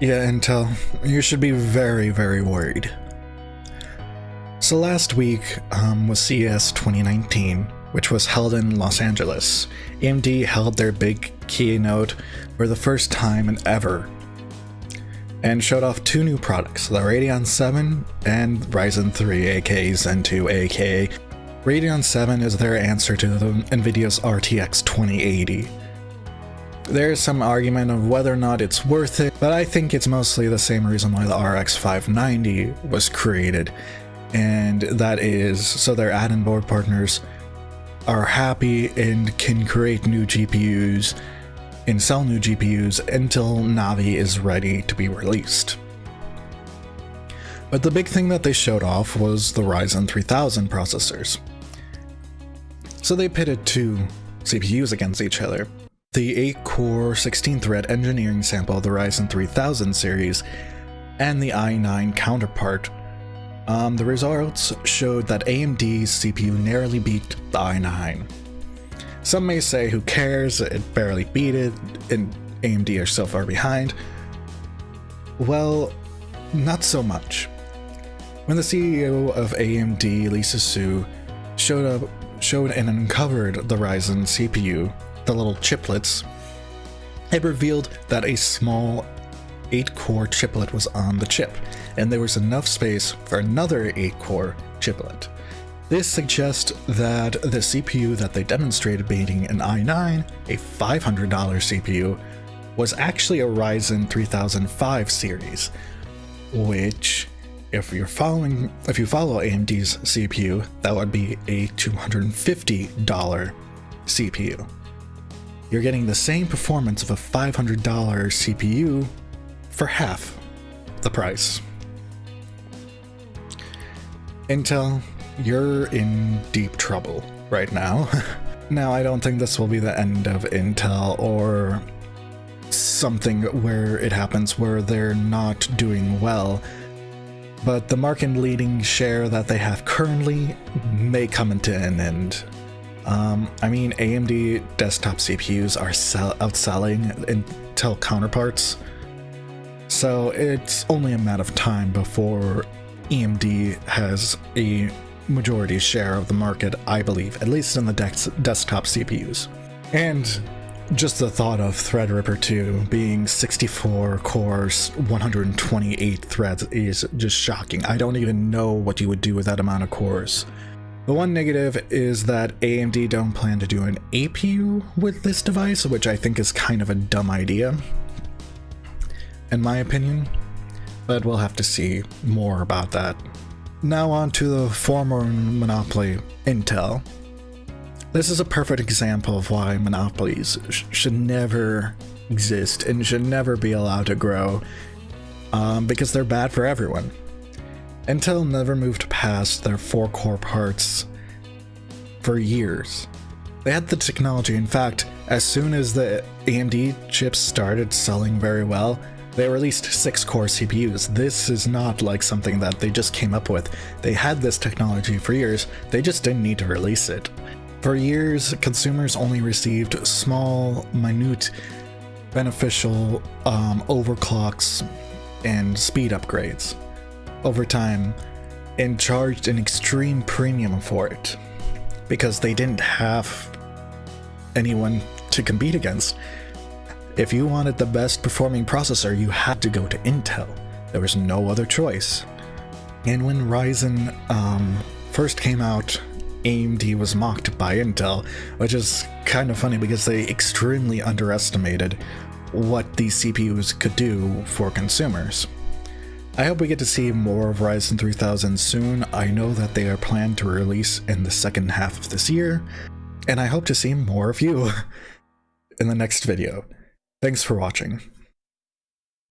Yeah, Intel, you should be very, very worried. So last week was CES 2019, which was held in Los Angeles. AMD held their big keynote for the first time in ever, and showed off two new products, the Radeon VII and Ryzen 3 aka Zen 2 aka Radeon 7 is their answer to NVIDIA's RTX 2080. There's some argument of whether or not it's worth it, but I think it's mostly the same reason why the RX 590 was created, and that is so their add-in board partners are happy and can create new GPUs and sell new GPUs until Navi is ready to be released. But the big thing that they showed off was the Ryzen 3000 processors. So they pitted two CPUs against each other. The 8-core 16-thread engineering sample of the Ryzen 3000 series and the i9 counterpart. The results showed that AMD's CPU narrowly beat the i9. Some may say, who cares, it barely beat it, and AMD are so far behind. Well, not so much. When the CEO of AMD, Lisa Su, showed and uncovered the Ryzen CPU, the little chiplets, it revealed that a small 8-core chiplet was on the chip, and there was enough space for another 8-core chiplet. This suggests that the CPU that they demonstrated beating an i9, a $500 CPU, was actually a Ryzen 3005 series, which, if you follow AMD's CPU, that would be a $250 CPU. You're getting the same performance of a $500 CPU for half the price. Intel, you're in deep trouble right now. Now, I don't think this will be the end of Intel or something where it happens where they're not doing well, but the market-leading share that they have currently may come into an end. I mean, AMD desktop CPUs are outselling Intel counterparts, so it's only a matter of time before AMD has a majority share of the market, I believe, at least in the desktop CPUs. And just the thought of Threadripper 2 being 64 cores, 128 threads is just shocking. I don't even know what you would do with that amount of cores. The one negative is that AMD don't plan to do an APU with this device, which I think is kind of a dumb idea, in my opinion, but we'll have to see more about that. Now on to the former monopoly, Intel. This is a perfect example of why monopolies should never exist and should never be allowed to grow, because they're bad for everyone. Intel never moved past their 4-core parts for years. They had the technology. In fact, as soon as the AMD chips started selling very well, they released 6-core CPUs. This is not like something that they just came up with. They had this technology for years, they just didn't need to release it. For years, consumers only received small, minute, beneficial overclocks and speed upgrades over time, and charged an extreme premium for it, because they didn't have anyone to compete against. If you wanted the best performing processor, you had to go to Intel. There was no other choice. And when Ryzen first came out, AMD was mocked by Intel, which is kind of funny because they extremely underestimated what these CPUs could do for consumers. I hope we get to see more of Ryzen 3000 soon. I know that they are planned to release in the second half of this year, and I hope to see more of you in the next video. Thanks for watching.